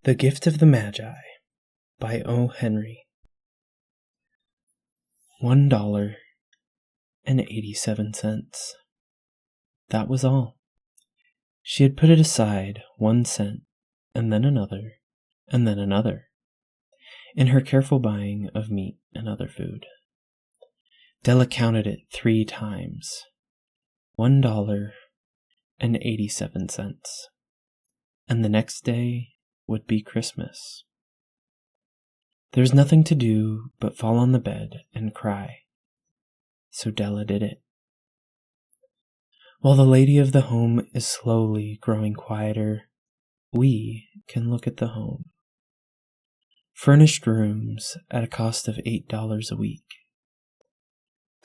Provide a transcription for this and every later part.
The Gift of the Magi by O. Henry. $1.87. That was all. She had put it aside 1 cent, and then another, and then another, in her careful buying of meat and other food. Della counted it 3 times. $1.87. And the next day would be Christmas. There was nothing to do but fall on the bed and cry. So Della did it. While the lady of the home is slowly growing quieter, we can look at the home. Furnished rooms at a cost of $8 a week.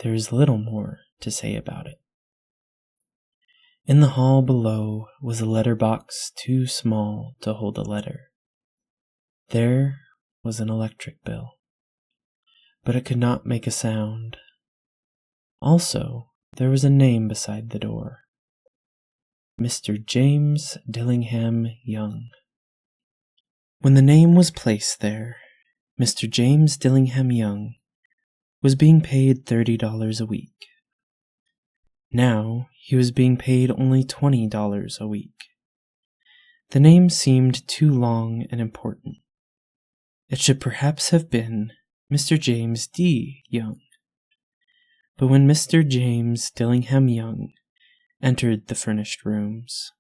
There is little more to say about it. In the hall below was a letter box too small to hold a letter. There was an electric bill, but it could not make a sound. Also, there was a name beside the door. Mr. James Dillingham Young. When the name was placed there, Mr. James Dillingham Young was being paid $30 a week. Now he was being paid only $20 a week. The name seemed too long and important. It should perhaps have been Mr. James D. Young. But when Mr. James Dillingham Young entered the furnished rooms,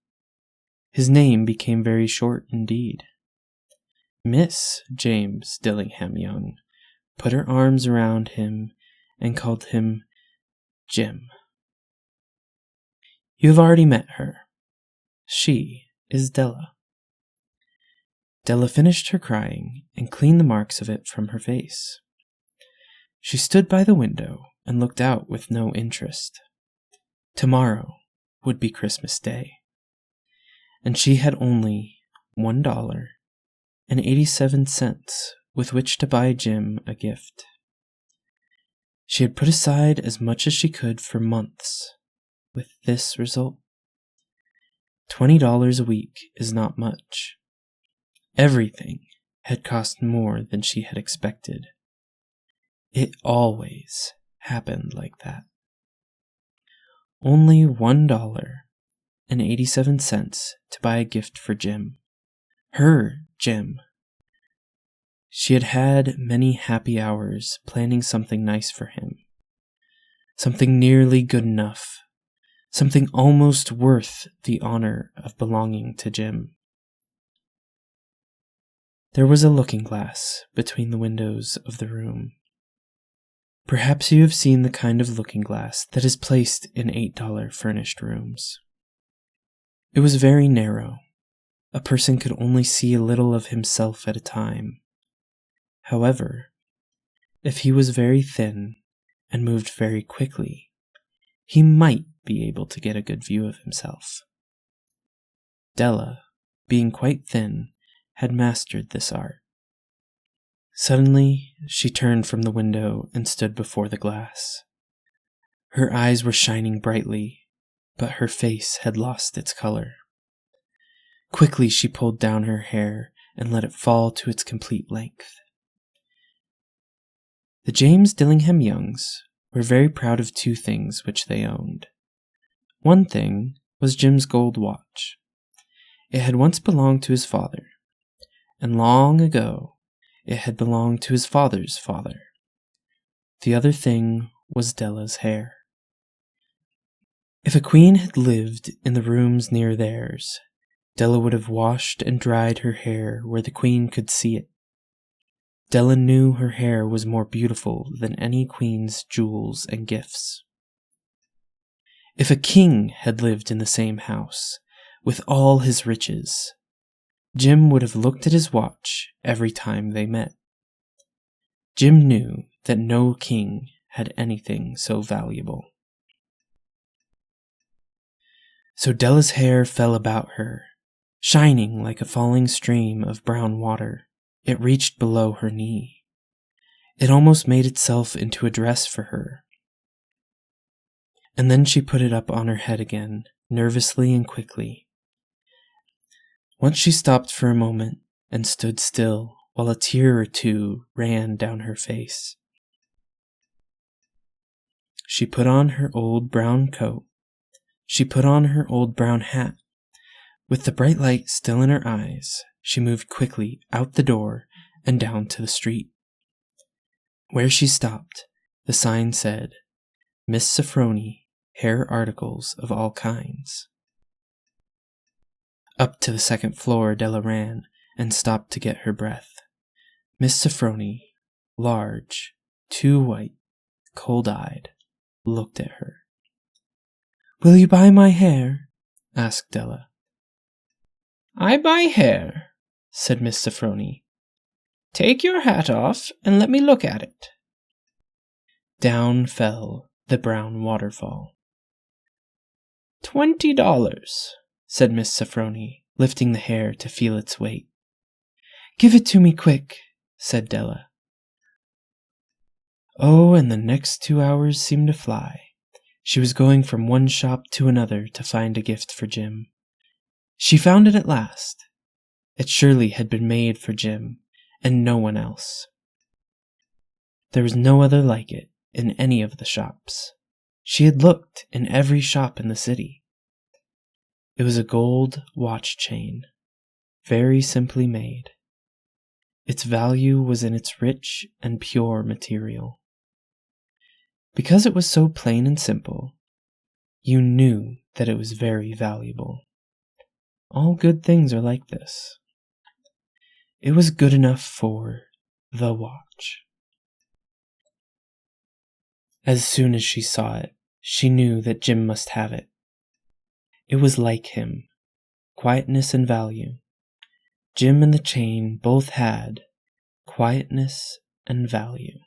his name became very short indeed. Miss James Dillingham Young put her arms around him and called him Jim. You have already met her. She is Della. Della finished her crying and cleaned the marks of it from her face. She stood by the window and looked out with no interest. Tomorrow would be Christmas Day, and she had only $1.87 with which to buy Jim a gift. She had put aside as much as she could for months, with this result. $20 a week is not much. Everything had cost more than she had expected. It always happened like that. Only $1.87 to buy a gift for Jim. Her Jim. She had had many happy hours planning something nice for him. Something nearly good enough. Something almost worth the honor of belonging to Jim. There was a looking-glass between the windows of the room. Perhaps you have seen the kind of looking-glass that is placed in $8 furnished rooms. It was very narrow. A person could only see a little of himself at a time. However, if he was very thin and moved very quickly, he might be able to get a good view of himself. Della, being quite thin, had mastered this art. Suddenly, she turned from the window and stood before the glass. Her eyes were shining brightly, but her face had lost its color. Quickly she pulled down her hair and let it fall to its complete length. The James Dillingham Youngs were very proud of 2 things which they owned. One thing was Jim's gold watch. It had once belonged to his father, and long ago it had belonged to his father's father. The other thing was Della's hair. If a queen had lived in the rooms near theirs, Della would have washed and dried her hair where the queen could see it. Della knew her hair was more beautiful than any queen's jewels and gifts. If a king had lived in the same house, with all his riches, Jim would have looked at his watch every time they met. Jim knew that no king had anything so valuable. So Della's hair fell about her, shining like a falling stream of brown water. It reached below her knee. It almost made itself into a dress for her. And then she put it up on her head again, nervously and quickly. Once she stopped for a moment and stood still while a tear or two ran down her face. She put on her old brown coat. She put on her old brown hat. With the bright light still in her eyes, she moved quickly out the door and down to the street. Where she stopped, the sign said, Miss Sofronie, Hair Articles of All Kinds. Up to the second floor Della ran and stopped to get her breath. Miss Sofronie, large, too white, cold-eyed, looked at her. "Will you buy my hair?" asked Della. "I buy hair," said Miss Sofronie. "Take your hat off and let me look at it." Down fell the brown waterfall. $20, said Miss Sofronie, lifting the hair to feel its weight. "Give it to me quick," said Della. Oh, and the next 2 hours seemed to fly. She was going from one shop to another to find a gift for Jim. She found it at last. It surely had been made for Jim, and no one else. There was no other like it in any of the shops. She had looked in every shop in the city. It was a gold watch chain, very simply made. Its value was in its rich and pure material. Because it was so plain and simple, you knew that it was very valuable. All good things are like this. It was good enough for the watch. As soon as she saw it, she knew that Jim must have it. It was like him, quietness and value. Jim and the chain both had quietness and value.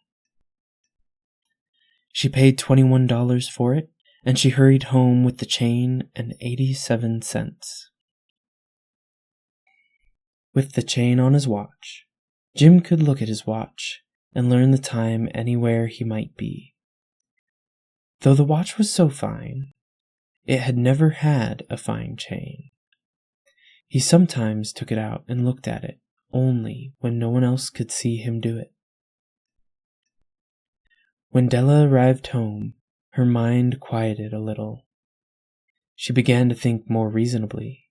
She paid $21 for it, and she hurried home with the chain and 87 cents. With the chain on his watch, Jim could look at his watch and learn the time anywhere he might be. Though the watch was so fine, it had never had a fine chain. He sometimes took it out and looked at it, only when no one else could see him do it. When Della arrived home, her mind quieted a little. She began to think more reasonably.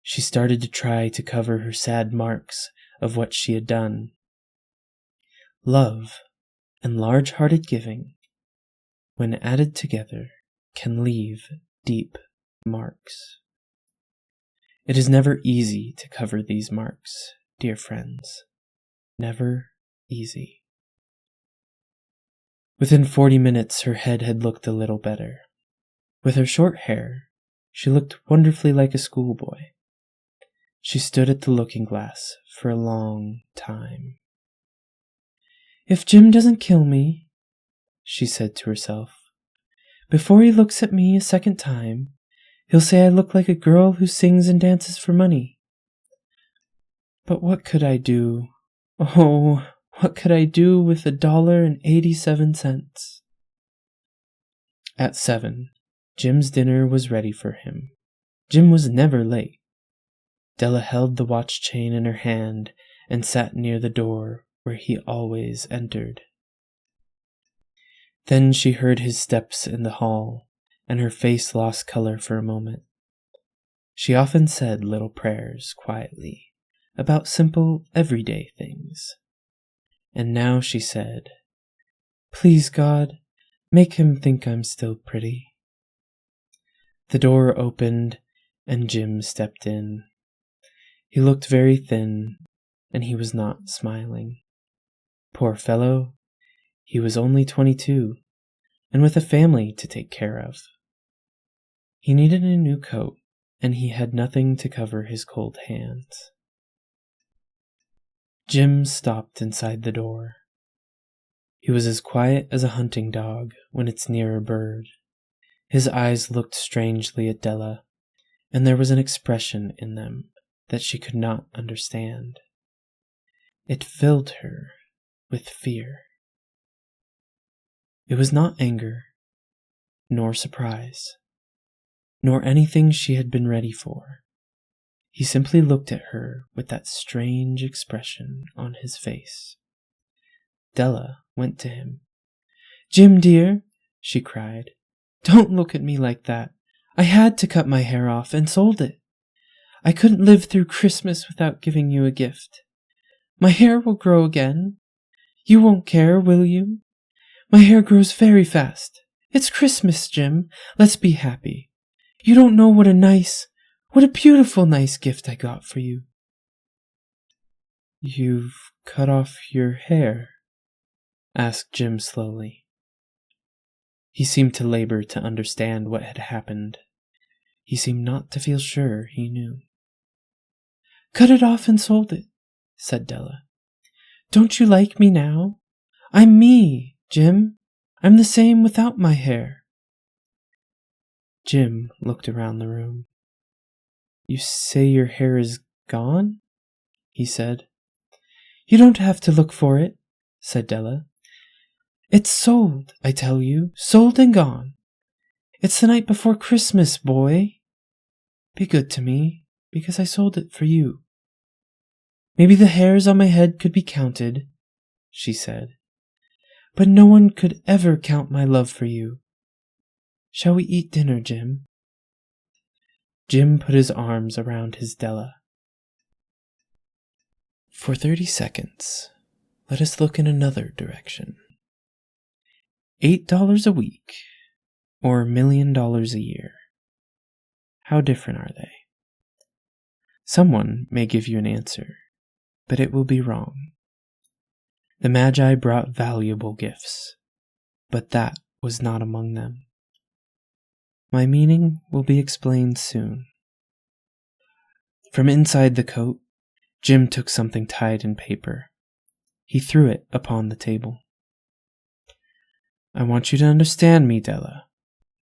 She started to try to cover her sad marks of what she had done. Love and large-hearted giving, when added together, can leave deep marks. It is never easy to cover these marks, dear friends. Never easy. Within 40 minutes, her head had looked a little better. With her short hair, she looked wonderfully like a schoolboy. She stood at the looking-glass for a long time. "If Jim doesn't kill me," she said to herself, "before he looks at me a second time, he'll say I look like a girl who sings and dances for money. But what could I do? Oh, what could I do with $1.87? At 7, Jim's dinner was ready for him. Jim was never late. Della held the watch chain in her hand and sat near the door where he always entered. Then she heard his steps in the hall, and her face lost color for a moment. She often said little prayers quietly about simple, everyday things. And now she said, "Please, God, make him think I'm still pretty." The door opened, and Jim stepped in. He looked very thin, and he was not smiling. Poor fellow, he was only 22, and with a family to take care of. He needed a new coat, and he had nothing to cover his cold hands. Jim stopped inside the door. He was as quiet as a hunting dog when it's near a bird. His eyes looked strangely at Della, and there was an expression in them that she could not understand. It filled her with fear. It was not anger, nor surprise, nor anything she had been ready for. He simply looked at her with that strange expression on his face. Della went to him. "Jim, dear," she cried, "don't look at me like that. I had to cut my hair off and sold it. I couldn't live through Christmas without giving you a gift. My hair will grow again. You won't care, will you? My hair grows very fast. It's Christmas, Jim. Let's be happy. You don't know what a beautiful nice gift I got for you." "You've cut off your hair?" asked Jim slowly. He seemed to labor to understand what had happened. He seemed not to feel sure he knew. "Cut it off and sold it," said Della. "Don't you like me now? I'm me, Jim. I'm the same without my hair." Jim looked around the room. "You say your hair is gone?" he said. "You don't have to look for it," said Della. "It's sold, I tell you, sold and gone. It's the night before Christmas, boy. Be good to me, because I sold it for you. Maybe the hairs on my head could be counted," she said, "but no one could ever count my love for you. Shall we eat dinner, Jim?" Jim put his arms around his Della. For 30 seconds, let us look in another direction. $8 a week, or $1,000,000 a year. How different are they? Someone may give you an answer, but it will be wrong. The Magi brought valuable gifts, but that was not among them. My meaning will be explained soon. From inside the coat, Jim took something tied in paper. He threw it upon the table. "I want you to understand me, Della,"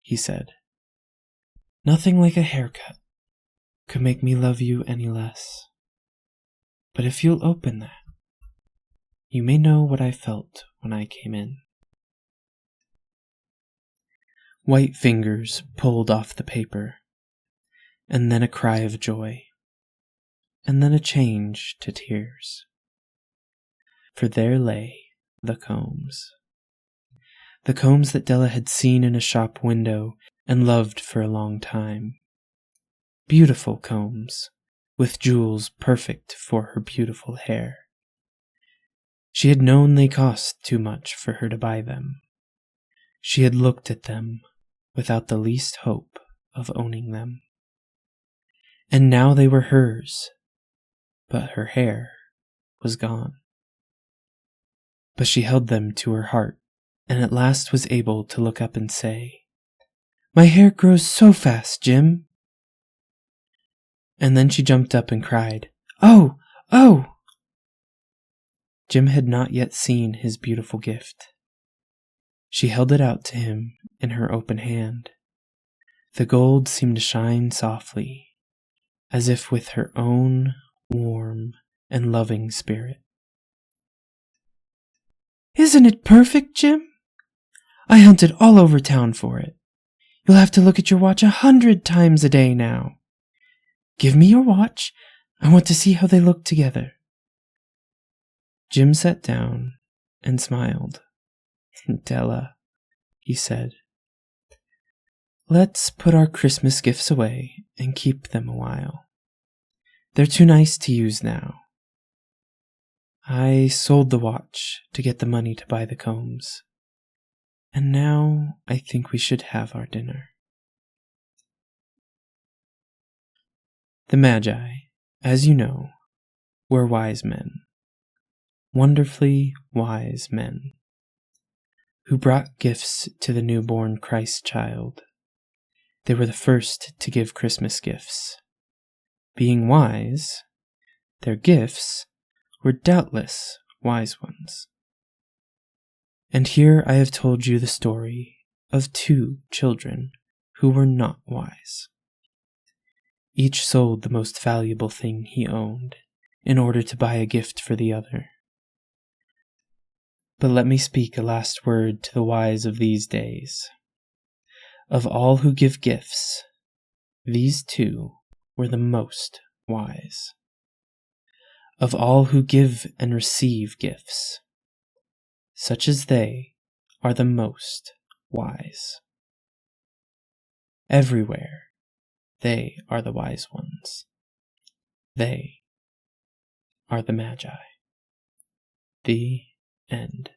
he said. "Nothing like a haircut could make me love you any less. But if you'll open that, you may know what I felt when I came in." White fingers pulled off the paper, and then a cry of joy, and then a change to tears. For there lay the combs. The combs that Della had seen in a shop window and loved for a long time. Beautiful combs, with jewels perfect for her beautiful hair. She had known they cost too much for her to buy them. She had looked at them without the least hope of owning them. And now they were hers, but her hair was gone. But she held them to her heart, and at last was able to look up and say, "My hair grows so fast, Jim." And then she jumped up and cried, "Oh, oh!" Jim had not yet seen his beautiful gift. She held it out to him in her open hand. The gold seemed to shine softly, as if with her own warm and loving spirit. "Isn't it perfect, Jim? I hunted all over town for it. You'll have to look at your watch 100 times a day now. Give me your watch. I want to see how they look together." Jim sat down and smiled. "Della," he said, "let's put our Christmas gifts away and keep them a while. They're too nice to use now. I sold the watch to get the money to buy the combs, and now I think we should have our dinner." The Magi, as you know, were wise men, wonderfully wise men, who brought gifts to the newborn Christ child. They were the first to give Christmas gifts. Being wise, their gifts were doubtless wise ones. And here I have told you the story of 2 children who were not wise. Each sold the most valuable thing he owned in order to buy a gift for the other. But let me speak a last word to the wise of these days. Of all who give gifts, these 2 were the most wise. Of all who give and receive gifts, such as they are the most wise. Everywhere they are the wise ones. They are the Magi. The end.